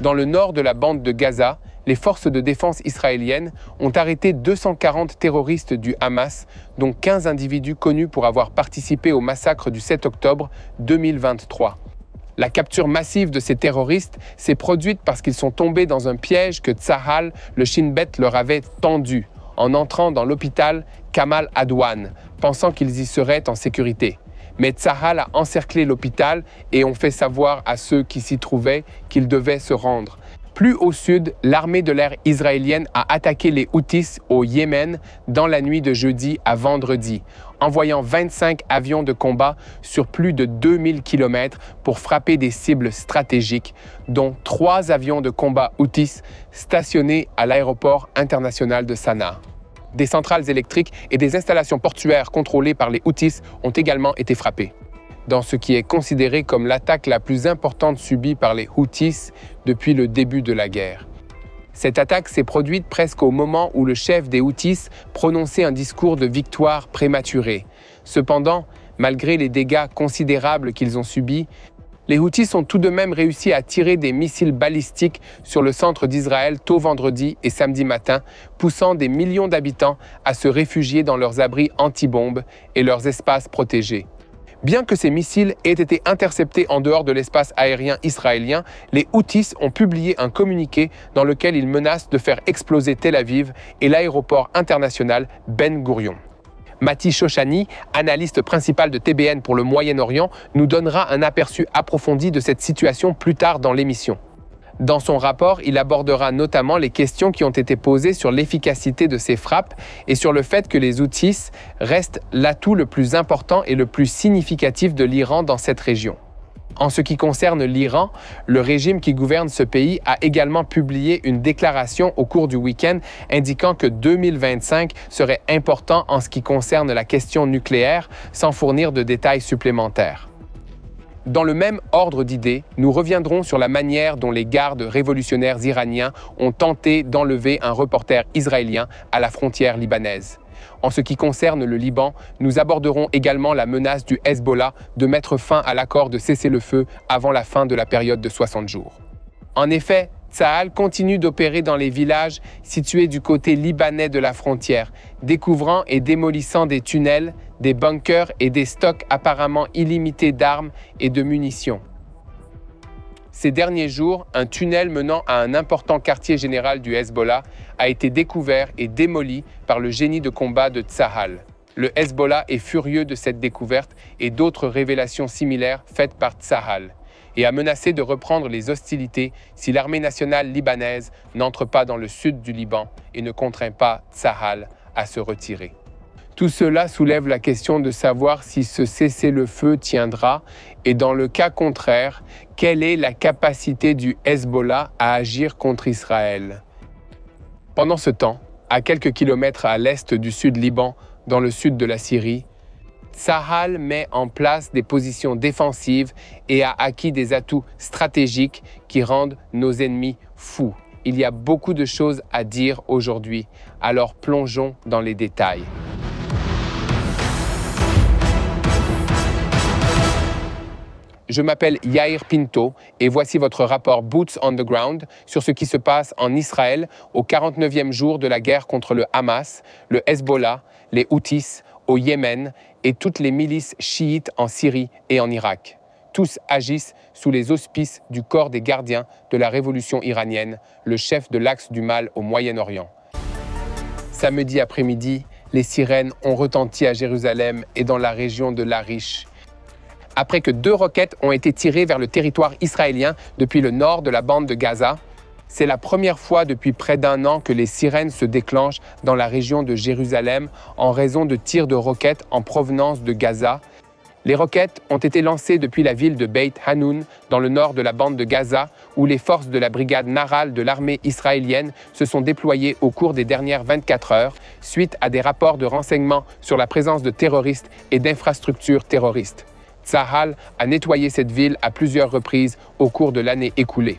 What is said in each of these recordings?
Dans le nord de la bande de Gaza, les forces de défense israéliennes ont arrêté 240 terroristes du Hamas, dont 15 individus connus pour avoir participé au massacre du 7 octobre 2023. La capture massive de ces terroristes s'est produite parce qu'ils sont tombés dans un piège que Tsahal, le Shin Bet, leur avait tendu en entrant dans l'hôpital Kamal Adwan, pensant qu'ils y seraient en sécurité. Mais Tsahal a encerclé l'hôpital et ont fait savoir à ceux qui s'y trouvaient qu'ils devaient se rendre. Plus au sud, l'armée de l'air israélienne a attaqué les Houthis au Yémen dans la nuit de jeudi à vendredi, envoyant 25 avions de combat sur plus de 2000 km pour frapper des cibles stratégiques, dont 3 avions de combat Houthis stationnés à l'aéroport international de Sanaa. Des centrales électriques et des installations portuaires contrôlées par les Houthis ont également été frappées, dans ce qui est considéré comme l'attaque la plus importante subie par les Houthis depuis le début de la guerre. Cette attaque s'est produite presque au moment où le chef des Houthis prononçait un discours de victoire prématuré. Cependant, malgré les dégâts considérables qu'ils ont subis, les Houthis ont tout de même réussi à tirer des missiles balistiques sur le centre d'Israël tôt vendredi et samedi matin, poussant des millions d'habitants à se réfugier dans leurs abris anti-bombes et leurs espaces protégés. Bien que ces missiles aient été interceptés en dehors de l'espace aérien israélien, les Houthis ont publié un communiqué dans lequel ils menacent de faire exploser Tel Aviv et l'aéroport international Ben Gourion. Mati Shoshani, analyste principal de TBN pour le Moyen-Orient, nous donnera un aperçu approfondi de cette situation plus tard dans l'émission. Dans son rapport, il abordera notamment les questions qui ont été posées sur l'efficacité de ces frappes et sur le fait que les Houthis restent l'atout le plus important et le plus significatif de l'Iran dans cette région. En ce qui concerne l'Iran, le régime qui gouverne ce pays a également publié une déclaration au cours du week-end indiquant que 2025 serait important en ce qui concerne la question nucléaire, sans fournir de détails supplémentaires. Dans le même ordre d'idées, nous reviendrons sur la manière dont les gardes révolutionnaires iraniens ont tenté d'enlever un reporter israélien à la frontière libanaise. En ce qui concerne le Liban, nous aborderons également la menace du Hezbollah de mettre fin à l'accord de cessez-le-feu avant la fin de la période de 60 jours. En effet, Tsahal continue d'opérer dans les villages situés du côté libanais de la frontière, découvrant et démolissant des tunnels, des bunkers et des stocks apparemment illimités d'armes et de munitions. Ces derniers jours, un tunnel menant à un important quartier général du Hezbollah a été découvert et démoli par le génie de combat de Tsahal. Le Hezbollah est furieux de cette découverte et d'autres révélations similaires faites par Tsahal, et a menacé de reprendre les hostilités si l'armée nationale libanaise n'entre pas dans le sud du Liban et ne contraint pas Tsahal à se retirer. Tout cela soulève la question de savoir si ce cessez-le-feu tiendra et dans le cas contraire, quelle est la capacité du Hezbollah à agir contre Israël. Pendant ce temps, à quelques kilomètres à l'est du sud Liban, dans le sud de la Syrie, Tsahal met en place des positions défensives et a acquis des atouts stratégiques qui rendent nos ennemis fous. Il y a beaucoup de choses à dire aujourd'hui, alors plongeons dans les détails. Je m'appelle Yair Pinto et voici votre rapport Boots on the Ground sur ce qui se passe en Israël au 49e jour de la guerre contre le Hamas, le Hezbollah, les Houthis, au Yémen et toutes les milices chiites en Syrie et en Irak. Tous agissent sous les auspices du corps des gardiens de la révolution iranienne, le chef de l'axe du mal au Moyen-Orient. Samedi après-midi, les sirènes ont retenti à Jérusalem et dans la région de Larish. Après que 2 roquettes ont été tirées vers le territoire israélien depuis le nord de la bande de Gaza, c'est la première fois depuis près d'1 an que les sirènes se déclenchent dans la région de Jérusalem en raison de tirs de roquettes en provenance de Gaza. Les roquettes ont été lancées depuis la ville de Beit Hanoun, dans le nord de la bande de Gaza, où les forces de la brigade Nahal de l'armée israélienne se sont déployées au cours des dernières 24 heures, suite à des rapports de renseignement sur la présence de terroristes et d'infrastructures terroristes. Tsahal a nettoyé cette ville à plusieurs reprises au cours de l'année écoulée.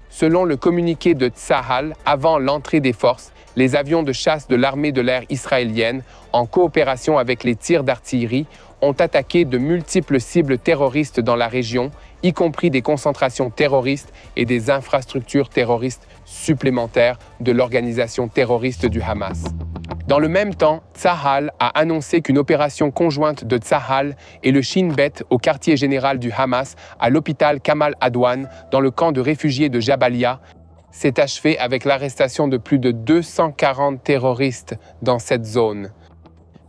Selon le communiqué de Tsahal, avant l'entrée des forces, les avions de chasse de l'armée de l'air israélienne, en coopération avec les tirs d'artillerie, ont attaqué de multiples cibles terroristes dans la région, y compris des concentrations terroristes et des infrastructures terroristes supplémentaires de l'organisation terroriste du Hamas. Dans le même temps, Tsahal a annoncé qu'une opération conjointe de Tsahal et le Shin Bet au quartier général du Hamas à l'hôpital Kamal Adwan dans le camp de réfugiés de Jabalia s'est achevée avec l'arrestation de plus de 240 terroristes dans cette zone.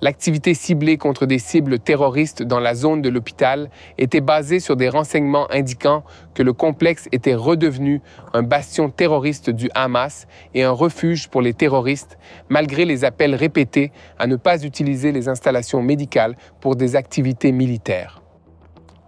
L'activité ciblée contre des cibles terroristes dans la zone de l'hôpital était basée sur des renseignements indiquant que le complexe était redevenu un bastion terroriste du Hamas et un refuge pour les terroristes, malgré les appels répétés à ne pas utiliser les installations médicales pour des activités militaires.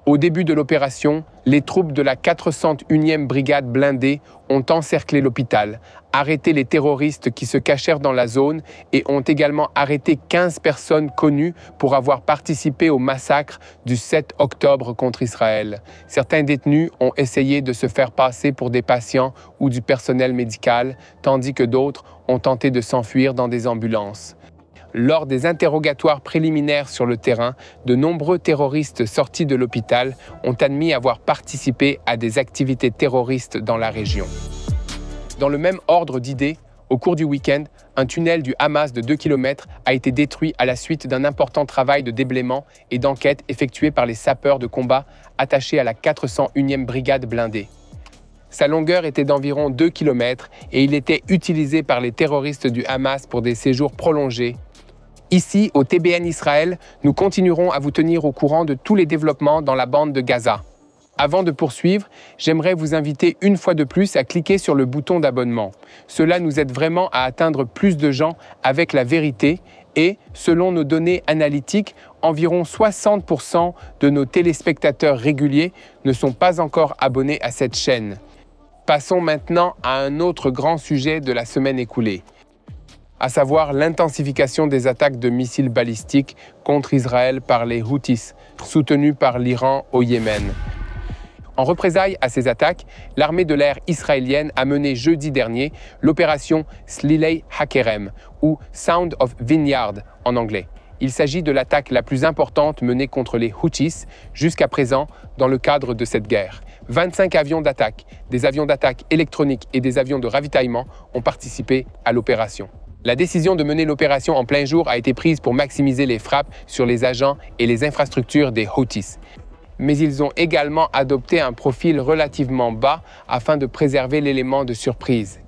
Au début de l'opération, les troupes de la 401e brigade blindée ont encerclé l'hôpital, arrêté les terroristes qui se cachèrent dans la zone et ont également arrêté 15 personnes connues pour avoir participé au massacre du 7 octobre contre Israël. Certains détenus ont essayé de se faire passer pour des patients ou du personnel médical, tandis que d'autres ont tenté de s'enfuir dans des ambulances. Lors des interrogatoires préliminaires sur le terrain, de nombreux terroristes sortis de l'hôpital ont admis avoir participé à des activités terroristes dans la région. Dans le même ordre d'idées, au cours du week-end, un tunnel du Hamas de 2 km a été détruit à la suite d'un important travail de déblaiement et d'enquête effectué par les sapeurs de combat attachés à la 401e brigade blindée. Sa longueur était d'environ 2 km et il était utilisé par les terroristes du Hamas pour des séjours prolongés. Ici, au TBN Israël, nous continuerons à vous tenir au courant de tous les développements dans la bande de Gaza. Avant de poursuivre, j'aimerais vous inviter une fois de plus à cliquer sur le bouton d'abonnement. Cela nous aide vraiment à atteindre plus de gens avec la vérité et, selon nos données analytiques, environ 60% de nos téléspectateurs réguliers ne sont pas encore abonnés à cette chaîne. Passons maintenant à un autre grand sujet de la semaine écoulée, à savoir l'intensification des attaques de missiles balistiques contre Israël par les Houthis, soutenus par l'Iran au Yémen. En représailles à ces attaques, l'armée de l'air israélienne a mené jeudi dernier l'opération Slilei Hakerem, ou Sound of Vineyard en anglais. Il s'agit de l'attaque la plus importante menée contre les Houthis jusqu'à présent dans le cadre de cette guerre. 25 avions d'attaque, des avions d'attaque électroniques et des avions de ravitaillement ont participé à l'opération. La décision de mener l'opération en plein jour a été prise pour maximiser les frappes sur les agents et les infrastructures des Houthis. Mais ils ont également adopté un profil relativement bas afin de préserver l'élément de surprise.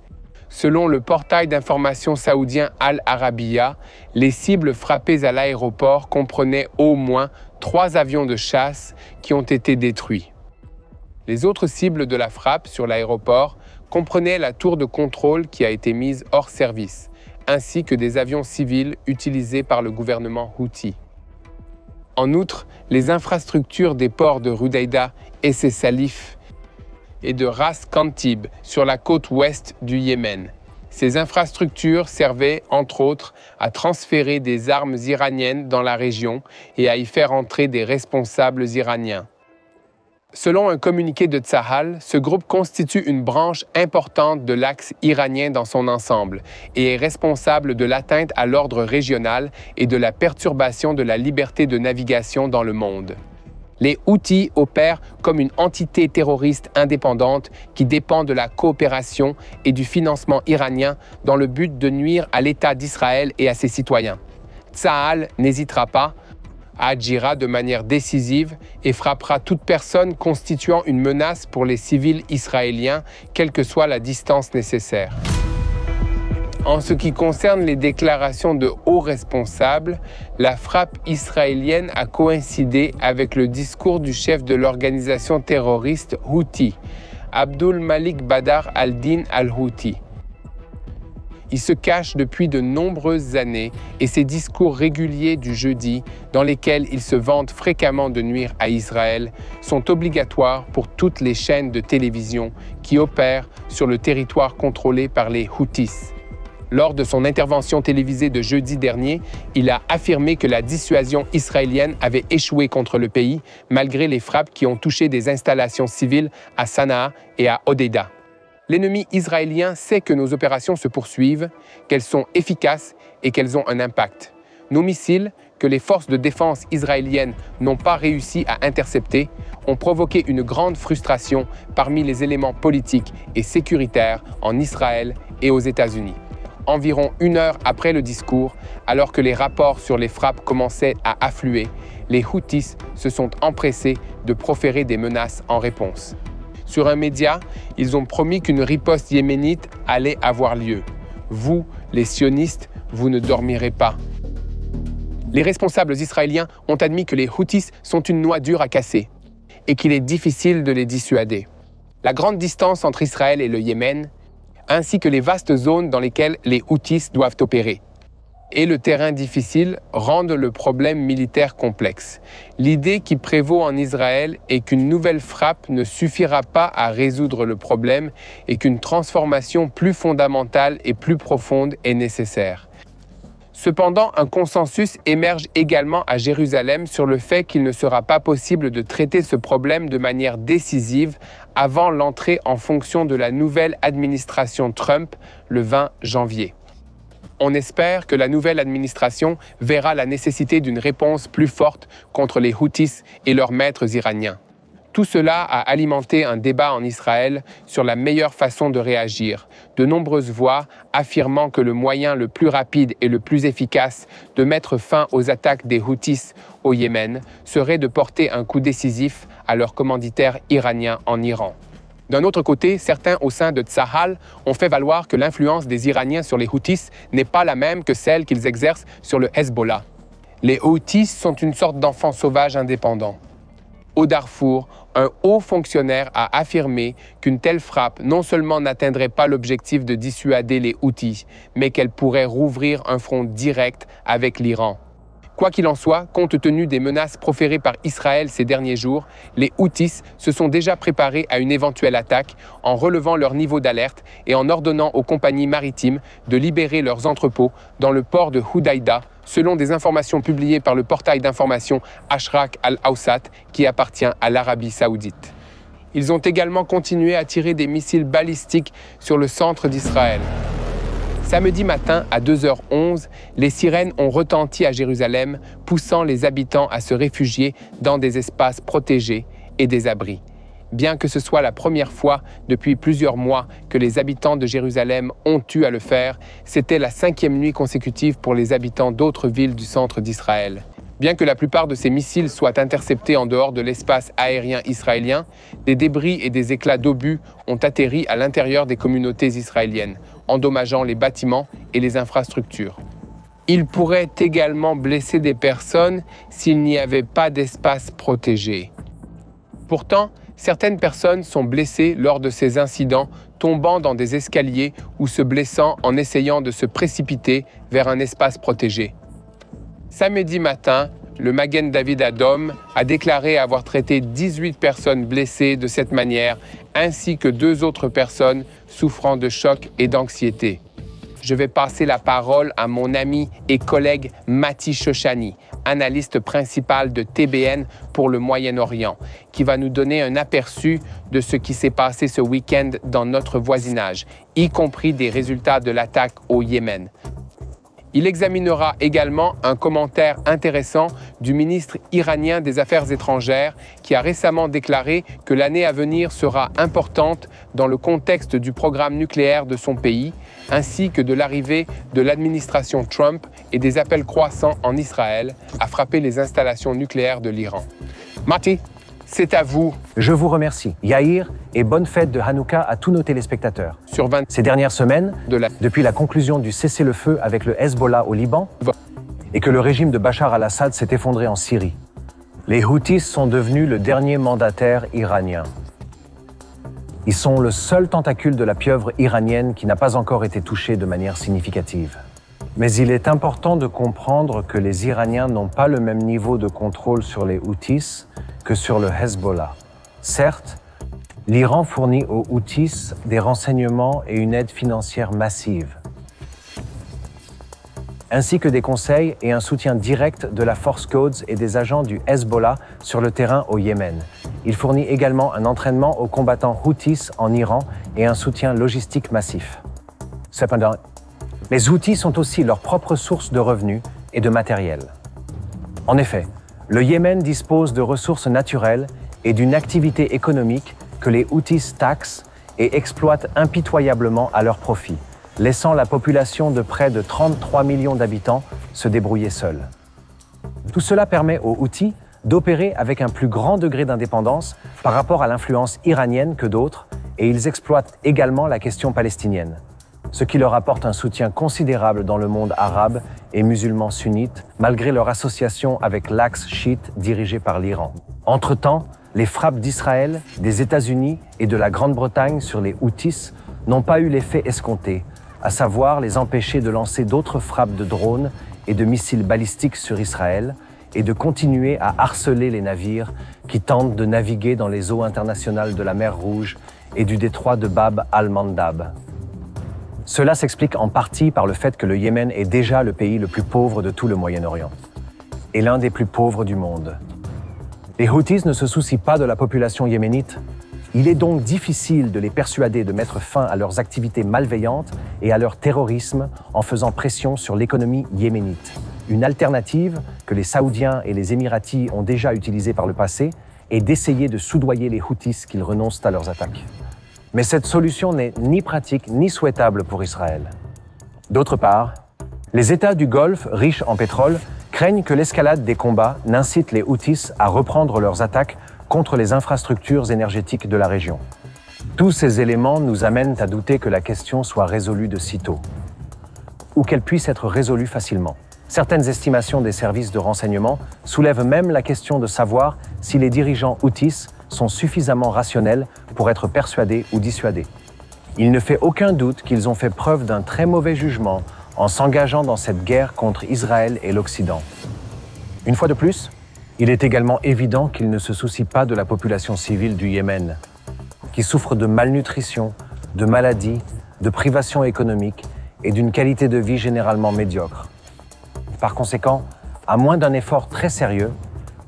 Selon le portail d'information saoudien Al Arabiya, les cibles frappées à l'aéroport comprenaient au moins 3 avions de chasse qui ont été détruits. Les autres cibles de la frappe sur l'aéroport comprenaient la tour de contrôle qui a été mise hors service, ainsi que des avions civils utilisés par le gouvernement houthi. En outre, les infrastructures des ports de Rudaïda et ses Salif et de Ras Kantib sur la côte ouest du Yémen. Ces infrastructures servaient, entre autres, à transférer des armes iraniennes dans la région et à y faire entrer des responsables iraniens. Selon un communiqué de Tsahal, ce groupe constitue une branche importante de l'axe iranien dans son ensemble et est responsable de l'atteinte à l'ordre régional et de la perturbation de la liberté de navigation dans le monde. Les Houthis opèrent comme une entité terroriste indépendante qui dépend de la coopération et du financement iranien dans le but de nuire à l'État d'Israël et à ses citoyens. Tsahal n'hésitera pas, agira de manière décisive et frappera toute personne constituant une menace pour les civils israéliens, quelle que soit la distance nécessaire. En ce qui concerne les déclarations de hauts responsables, la frappe israélienne a coïncidé avec le discours du chef de l'organisation terroriste Houthi, Abdul Malik Badr al-Din al-Houthi. Il se cache depuis de nombreuses années et ses discours réguliers du jeudi, dans lesquels il se vante fréquemment de nuire à Israël, sont obligatoires pour toutes les chaînes de télévision qui opèrent sur le territoire contrôlé par les Houthis. Lors de son intervention télévisée de jeudi dernier, il a affirmé que la dissuasion israélienne avait échoué contre le pays, malgré les frappes qui ont touché des installations civiles à Sanaa et à Hodeidah. L'ennemi israélien sait que nos opérations se poursuivent, qu'elles sont efficaces et qu'elles ont un impact. Nos missiles, que les forces de défense israéliennes n'ont pas réussi à intercepter, ont provoqué une grande frustration parmi les éléments politiques et sécuritaires en Israël et aux États-Unis. Environ 1 heure après le discours, alors que les rapports sur les frappes commençaient à affluer, les Houthis se sont empressés de proférer des menaces en réponse. Sur un média, ils ont promis qu'une riposte yéménite allait avoir lieu. Vous, les sionistes, vous ne dormirez pas. Les responsables israéliens ont admis que les Houthis sont une noix dure à casser et qu'il est difficile de les dissuader. La grande distance entre Israël et le Yémen, ainsi que les vastes zones dans lesquelles les Houthis doivent opérer, et le terrain difficile rendent le problème militaire complexe. L'idée qui prévaut en Israël est qu'une nouvelle frappe ne suffira pas à résoudre le problème et qu'une transformation plus fondamentale et plus profonde est nécessaire. Cependant, un consensus émerge également à Jérusalem sur le fait qu'il ne sera pas possible de traiter ce problème de manière décisive avant l'entrée en fonction de la nouvelle administration Trump le 20 janvier. On espère que la nouvelle administration verra la nécessité d'une réponse plus forte contre les Houthis et leurs maîtres iraniens. Tout cela a alimenté un débat en Israël sur la meilleure façon de réagir. De nombreuses voix affirmant que le moyen le plus rapide et le plus efficace de mettre fin aux attaques des Houthis au Yémen serait de porter un coup décisif à leur commanditaire iranien en Iran. D'un autre côté, certains au sein de Tsahal ont fait valoir que l'influence des Iraniens sur les Houthis n'est pas la même que celle qu'ils exercent sur le Hezbollah. Les Houthis sont une sorte d'enfants sauvages indépendants. Au Darfour, un haut fonctionnaire a affirmé qu'une telle frappe non seulement n'atteindrait pas l'objectif de dissuader les Houthis, mais qu'elle pourrait rouvrir un front direct avec l'Iran. Quoi qu'il en soit, compte tenu des menaces proférées par Israël ces derniers jours, les Houthis se sont déjà préparés à une éventuelle attaque en relevant leur niveau d'alerte et en ordonnant aux compagnies maritimes de libérer leurs entrepôts dans le port de Houdaïda, selon des informations publiées par le portail d'information Ashraq al-Awsat qui appartient à l'Arabie saoudite. Ils ont également continué à tirer des missiles balistiques sur le centre d'Israël. Samedi matin, à 2h11, les sirènes ont retenti à Jérusalem, poussant les habitants à se réfugier dans des espaces protégés et des abris. Bien que ce soit la première fois depuis plusieurs mois que les habitants de Jérusalem ont eu à le faire, c'était la 5e nuit consécutive pour les habitants d'autres villes du centre d'Israël. Bien que la plupart de ces missiles soient interceptés en dehors de l'espace aérien israélien, des débris et des éclats d'obus ont atterri à l'intérieur des communautés israéliennes, endommageant les bâtiments et les infrastructures. Ils pourraient également blesser des personnes s'il n'y avait pas d'espace protégé. Pourtant, certaines personnes sont blessées lors de ces incidents, tombant dans des escaliers ou se blessant en essayant de se précipiter vers un espace protégé. Samedi matin, le Magen David Adom a déclaré avoir traité 18 personnes blessées de cette manière, ainsi que 2 autres personnes souffrant de choc et d'anxiété. Je vais passer la parole à mon ami et collègue Mati Shoshani, analyste principal de TBN pour le Moyen-Orient, qui va nous donner un aperçu de ce qui s'est passé ce week-end dans notre voisinage, y compris des résultats de l'attaque au Yémen. Il examinera également un commentaire intéressant du ministre iranien des Affaires étrangères qui a récemment déclaré que l'année à venir sera importante dans le contexte du programme nucléaire de son pays, ainsi que de l'arrivée de l'administration Trump et des appels croissants en Israël à frapper les installations nucléaires de l'Iran. Mati, c'est à vous. Je vous remercie, Yair, et bonne fête de Hanouka à tous nos téléspectateurs. Ces dernières semaines, depuis la conclusion du cessez-le-feu avec le Hezbollah au Liban, et que le régime de Bachar al-Assad s'est effondré en Syrie, les Houthis sont devenus le dernier mandataire iranien. Ils sont le seul tentacule de la pieuvre iranienne qui n'a pas encore été touché de manière significative. Mais il est important de comprendre que les Iraniens n'ont pas le même niveau de contrôle sur les Houthis que sur le Hezbollah. Certes, l'Iran fournit aux Houthis des renseignements et une aide financière massive. ainsi que des conseils et un soutien direct de la Force Quds et des agents du Hezbollah sur le terrain au Yémen. Il fournit également un entraînement aux combattants Houthis en Iran et un soutien logistique massif. Cependant, les Houthis sont aussi leur propre source de revenus et de matériel. En effet, le Yémen dispose de ressources naturelles et d'une activité économique que les Houthis taxent et exploitent impitoyablement à leur profit, laissant la population de près de 33 millions d'habitants se débrouiller seule. Tout cela permet aux Houthis d'opérer avec un plus grand degré d'indépendance par rapport à l'influence iranienne que d'autres, et ils exploitent également la question palestinienne, ce qui leur apporte un soutien considérable dans le monde arabe et musulman sunnite, malgré leur association avec l'axe chiite dirigé par l'Iran. Entre-temps, les frappes d'Israël, des États-Unis et de la Grande-Bretagne sur les Houthis n'ont pas eu l'effet escompté, à savoir les empêcher de lancer d'autres frappes de drones et de missiles balistiques sur Israël et de continuer à harceler les navires qui tentent de naviguer dans les eaux internationales de la mer Rouge et du détroit de Bab al-Mandab. Cela s'explique en partie par le fait que le Yémen est déjà le pays le plus pauvre de tout le Moyen-Orient et l'un des plus pauvres du monde. Les Houthis ne se soucient pas de la population yéménite. Il est donc difficile de les persuader de mettre fin à leurs activités malveillantes et à leur terrorisme en faisant pression sur l'économie yéménite. Une alternative que les Saoudiens et les Émiratis ont déjà utilisée par le passé est d'essayer de soudoyer les Houthis qu'ils renoncent à leurs attaques. Mais cette solution n'est ni pratique ni souhaitable pour Israël. D'autre part, les États du Golfe, riches en pétrole, craignent que l'escalade des combats n'incite les Houthis à reprendre leurs attaques contre les infrastructures énergétiques de la région. Tous ces éléments nous amènent à douter que la question soit résolue de sitôt, ou qu'elle puisse être résolue facilement. Certaines estimations des services de renseignement soulèvent même la question de savoir si les dirigeants Houthis sont suffisamment rationnels pour être persuadés ou dissuadés. Il ne fait aucun doute qu'ils ont fait preuve d'un très mauvais jugement en s'engageant dans cette guerre contre Israël et l'Occident. Une fois de plus, il est également évident qu'ils ne se soucient pas de la population civile du Yémen, qui souffre de malnutrition, de maladies, de privations économiques et d'une qualité de vie généralement médiocre. Par conséquent, à moins d'un effort très sérieux,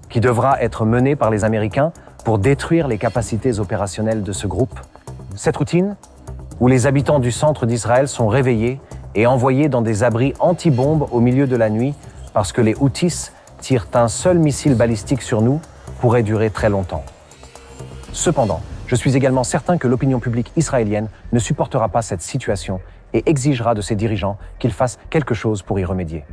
qui devra être mené par les Américains pour détruire les capacités opérationnelles de ce groupe, cette routine, où les habitants du centre d'Israël sont réveillés et envoyés dans des abris anti-bombes au milieu de la nuit parce que les Houthis tirent un seul missile balistique sur nous, pourrait durer très longtemps. Cependant, je suis également certain que l'opinion publique israélienne ne supportera pas cette situation et exigera de ses dirigeants qu'ils fassent quelque chose pour y remédier.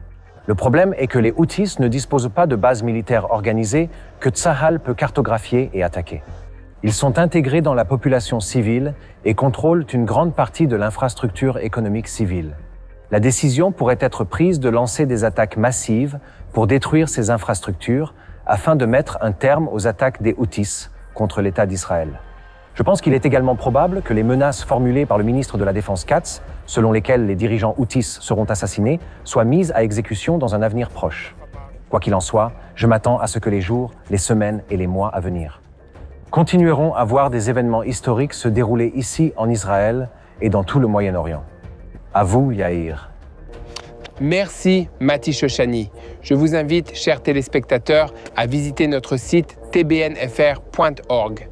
Le problème est que les Houthis ne disposent pas de bases militaires organisées que Tsahal peut cartographier et attaquer. Ils sont intégrés dans la population civile et contrôlent une grande partie de l'infrastructure économique civile. La décision pourrait être prise de lancer des attaques massives pour détruire ces infrastructures afin de mettre un terme aux attaques des Houthis contre l'État d'Israël. Je pense qu'il est également probable que les menaces formulées par le ministre de la Défense Katz, selon lesquelles les dirigeants Houthis seront assassinés, soient mises à exécution dans un avenir proche. Quoi qu'il en soit, je m'attends à ce que les jours, les semaines et les mois à venir continueront à voir des événements historiques se dérouler ici en Israël et dans tout le Moyen-Orient. À vous, Yair. Merci, Mati Shoshani. Je vous invite, chers téléspectateurs, à visiter notre site tbnfr.org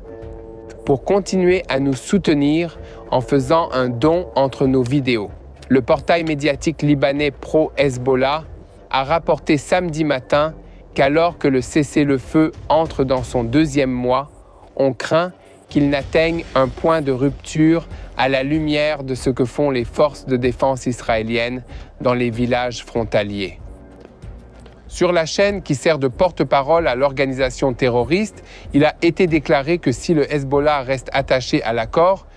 pour continuer à nous soutenir en faisant un don entre nos vidéos. Le portail médiatique libanais pro-Hezbollah a rapporté samedi matin qu'alors que le cessez-le-feu entre dans son 2e mois, on craint qu'il n'atteigne un point de rupture à la lumière de ce que font les forces de défense israéliennes dans les villages frontaliers. Sur la chaîne qui sert de porte-parole à l'organisation terroriste, il a été déclaré que si le Hezbollah reste attaché à l'accord,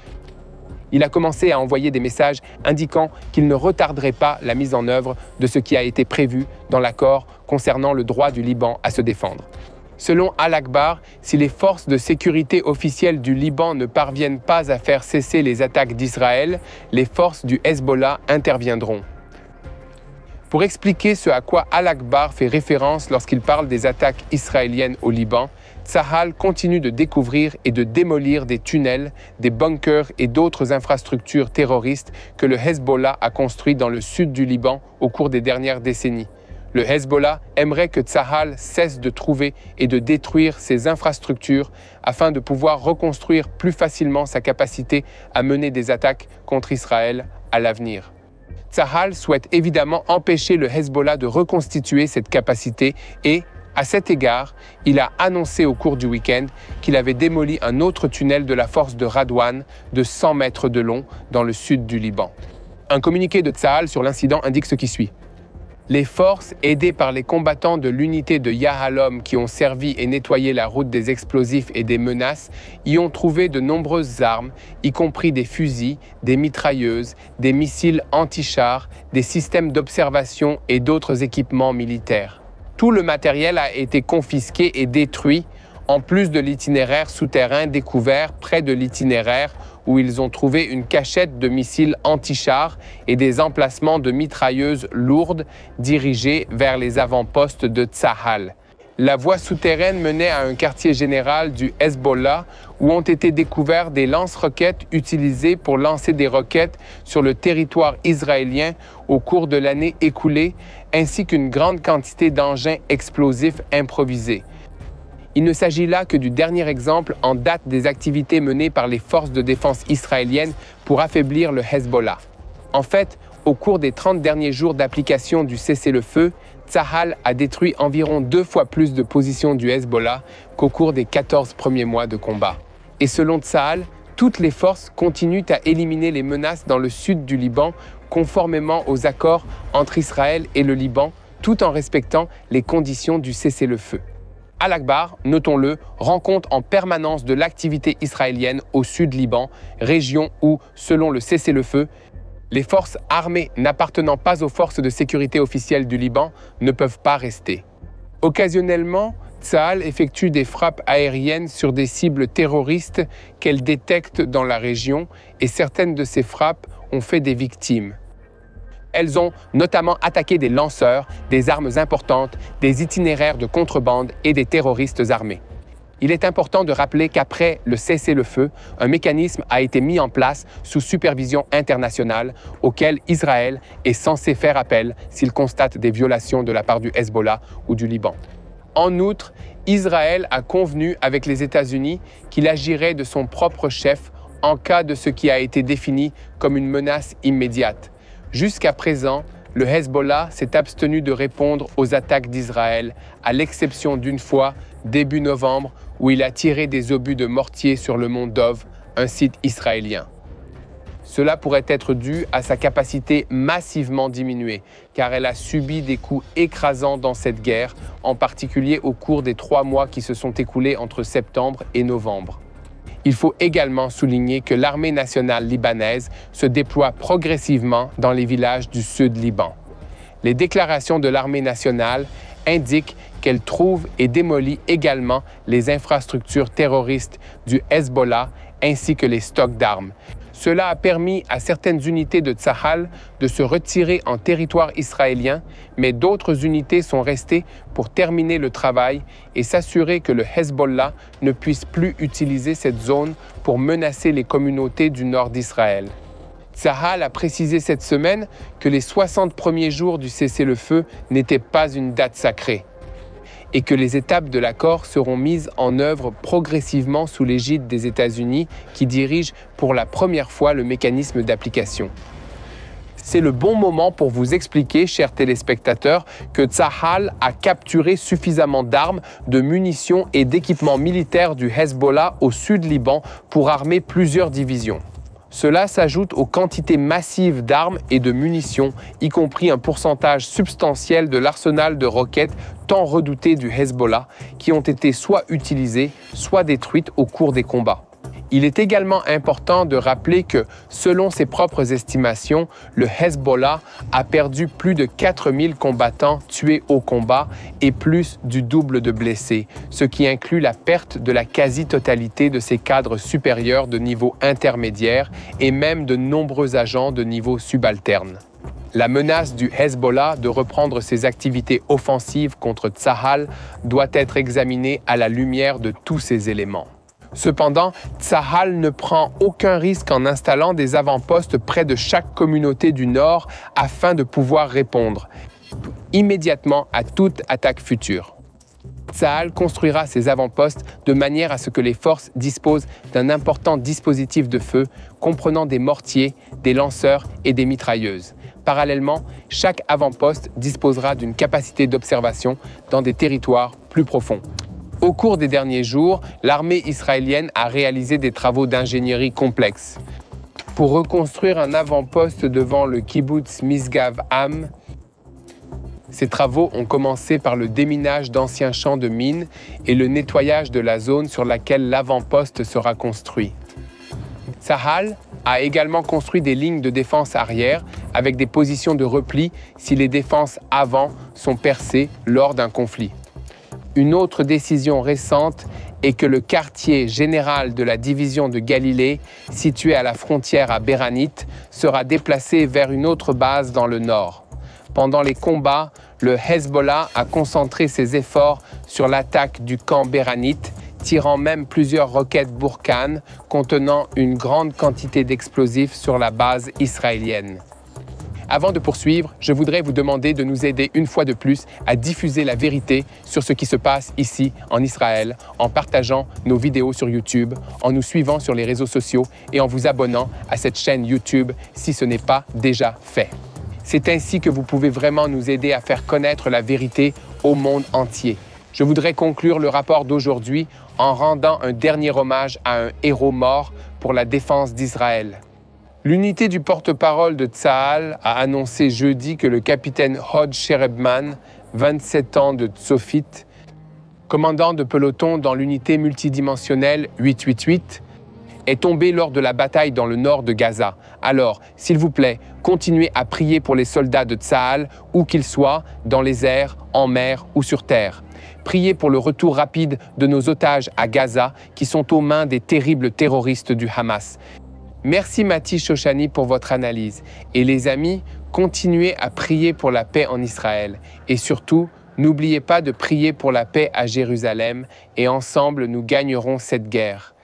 il a commencé à envoyer des messages indiquant qu'il ne retarderait pas la mise en œuvre de ce qui a été prévu dans l'accord concernant le droit du Liban à se défendre. Selon Al-Akbar, si les forces de sécurité officielles du Liban ne parviennent pas à faire cesser les attaques d'Israël, les forces du Hezbollah interviendront. Pour expliquer ce à quoi Al-Akbar fait référence lorsqu'il parle des attaques israéliennes au Liban, Tsahal continue de découvrir et de démolir des tunnels, des bunkers et d'autres infrastructures terroristes que le Hezbollah a construits dans le sud du Liban au cours des dernières décennies. Le Hezbollah aimerait que Tsahal cesse de trouver et de détruire ces infrastructures afin de pouvoir reconstruire plus facilement sa capacité à mener des attaques contre Israël à l'avenir. Tsahal souhaite évidemment empêcher le Hezbollah de reconstituer cette capacité et, à cet égard, il a annoncé au cours du week-end qu'il avait démoli un autre tunnel de la force de Radwan de 100 mètres de long dans le sud du Liban. Un communiqué de Tsahal sur l'incident indique ce qui suit. Les forces, aidées par les combattants de l'unité de Yahalom qui ont servi et nettoyé la route des explosifs et des menaces, y ont trouvé de nombreuses armes, y compris des fusils, des mitrailleuses, des missiles anti-chars, des systèmes d'observation et d'autres équipements militaires. Tout le matériel a été confisqué et détruit, en plus de l'itinéraire souterrain découvert près de l'itinéraire où ils ont trouvé une cachette de missiles anti-chars et des emplacements de mitrailleuses lourdes dirigées vers les avant-postes de Tsahal. La voie souterraine menait à un quartier général du Hezbollah où ont été découverts des lance-roquettes utilisés pour lancer des roquettes sur le territoire israélien au cours de l'année écoulée, ainsi qu'une grande quantité d'engins explosifs improvisés. Il ne s'agit là que du dernier exemple en date des activités menées par les forces de défense israéliennes pour affaiblir le Hezbollah. En fait, au cours des 30 derniers jours d'application du cessez-le-feu, Tsahal a détruit environ 2 fois plus de positions du Hezbollah qu'au cours des 14 premiers mois de combat. Et selon Tsahal, toutes les forces continuent à éliminer les menaces dans le sud du Liban conformément aux accords entre Israël et le Liban, tout en respectant les conditions du cessez-le-feu. Al-Akbar, notons-le, rend compte en permanence de l'activité israélienne au sud Liban, région où, selon le cessez-le-feu, les forces armées n'appartenant pas aux forces de sécurité officielles du Liban ne peuvent pas rester. Occasionnellement, Tsahal effectue des frappes aériennes sur des cibles terroristes qu'elle détecte dans la région et certaines de ces frappes ont fait des victimes. Elles ont notamment attaqué des lanceurs, des armes importantes, des itinéraires de contrebande et des terroristes armés. Il est important de rappeler qu'après le cessez-le-feu, un mécanisme a été mis en place sous supervision internationale auquel Israël est censé faire appel s'il constate des violations de la part du Hezbollah ou du Liban. En outre, Israël a convenu avec les États-Unis qu'il agirait de son propre chef en cas de ce qui a été défini comme une menace immédiate. Jusqu'à présent, le Hezbollah s'est abstenu de répondre aux attaques d'Israël, à l'exception d'une fois, début novembre, où il a tiré des obus de mortier sur le mont Dov, un site israélien. Cela pourrait être dû à sa capacité massivement diminuée, car elle a subi des coups écrasants dans cette guerre, en particulier au cours des 3 mois qui se sont écoulés entre septembre et novembre. Il faut également souligner que l'armée nationale libanaise se déploie progressivement dans les villages du sud Liban. Les déclarations de l'armée nationale indiquent qu'elle trouve et démolit également les infrastructures terroristes du Hezbollah ainsi que les stocks d'armes. Cela a permis à certaines unités de Tsahal de se retirer en territoire israélien, mais d'autres unités sont restées pour terminer le travail et s'assurer que le Hezbollah ne puisse plus utiliser cette zone pour menacer les communautés du nord d'Israël. Tsahal a précisé cette semaine que les 60 premiers jours du cessez-le-feu n'étaient pas une date sacrée et que les étapes de l'accord seront mises en œuvre progressivement sous l'égide des États-Unis qui dirigent pour la première fois le mécanisme d'application. C'est le bon moment pour vous expliquer, chers téléspectateurs, que Tsahal a capturé suffisamment d'armes, de munitions et d'équipements militaires du Hezbollah au sud Liban pour armer plusieurs divisions. Cela s'ajoute aux quantités massives d'armes et de munitions, y compris un pourcentage substantiel de l'arsenal de roquettes tant redouté du Hezbollah, qui ont été soit utilisées, soit détruites au cours des combats. Il est également important de rappeler que, selon ses propres estimations, le Hezbollah a perdu plus de 4000 combattants tués au combat et plus du double de blessés, ce qui inclut la perte de la quasi-totalité de ses cadres supérieurs de niveau intermédiaire et même de nombreux agents de niveau subalterne. La menace du Hezbollah de reprendre ses activités offensives contre Tsahal doit être examinée à la lumière de tous ces éléments. Cependant, Tsahal ne prend aucun risque en installant des avant-postes près de chaque communauté du Nord afin de pouvoir répondre immédiatement à toute attaque future. Tsahal construira ses avant-postes de manière à ce que les forces disposent d'un important dispositif de feu comprenant des mortiers, des lanceurs et des mitrailleuses. Parallèlement, chaque avant-poste disposera d'une capacité d'observation dans des territoires plus profonds. Au cours des derniers jours, l'armée israélienne a réalisé des travaux d'ingénierie complexes. Pour reconstruire un avant-poste devant le kibbutz Misgav-Am, ces travaux ont commencé par le déminage d'anciens champs de mines et le nettoyage de la zone sur laquelle l'avant-poste sera construit. Tsahal a également construit des lignes de défense arrière avec des positions de repli si les défenses avant sont percées lors d'un conflit. Une autre décision récente est que le quartier général de la division de Galilée, situé à la frontière à Béranit, sera déplacé vers une autre base dans le nord. Pendant les combats, le Hezbollah a concentré ses efforts sur l'attaque du camp Béranit, tirant même plusieurs roquettes Burkan contenant une grande quantité d'explosifs sur la base israélienne. Avant de poursuivre, je voudrais vous demander de nous aider une fois de plus à diffuser la vérité sur ce qui se passe ici en Israël, en partageant nos vidéos sur YouTube, en nous suivant sur les réseaux sociaux et en vous abonnant à cette chaîne YouTube si ce n'est pas déjà fait. C'est ainsi que vous pouvez vraiment nous aider à faire connaître la vérité au monde entier. Je voudrais conclure le rapport d'aujourd'hui en rendant un dernier hommage à un héros mort pour la défense d'Israël. L'unité du porte-parole de Tsahal a annoncé jeudi que le capitaine Hod Sherebman, 27 ans de Tzofit, commandant de peloton dans l'unité multidimensionnelle 888, est tombé lors de la bataille dans le nord de Gaza. Alors, s'il vous plaît, continuez à prier pour les soldats de Tsahal, où qu'ils soient, dans les airs, en mer ou sur terre. Priez pour le retour rapide de nos otages à Gaza, qui sont aux mains des terribles terroristes du Hamas. Merci Mati Shoshani pour votre analyse. Et les amis, continuez à prier pour la paix en Israël. Et surtout, n'oubliez pas de prier pour la paix à Jérusalem et ensemble, nous gagnerons cette guerre.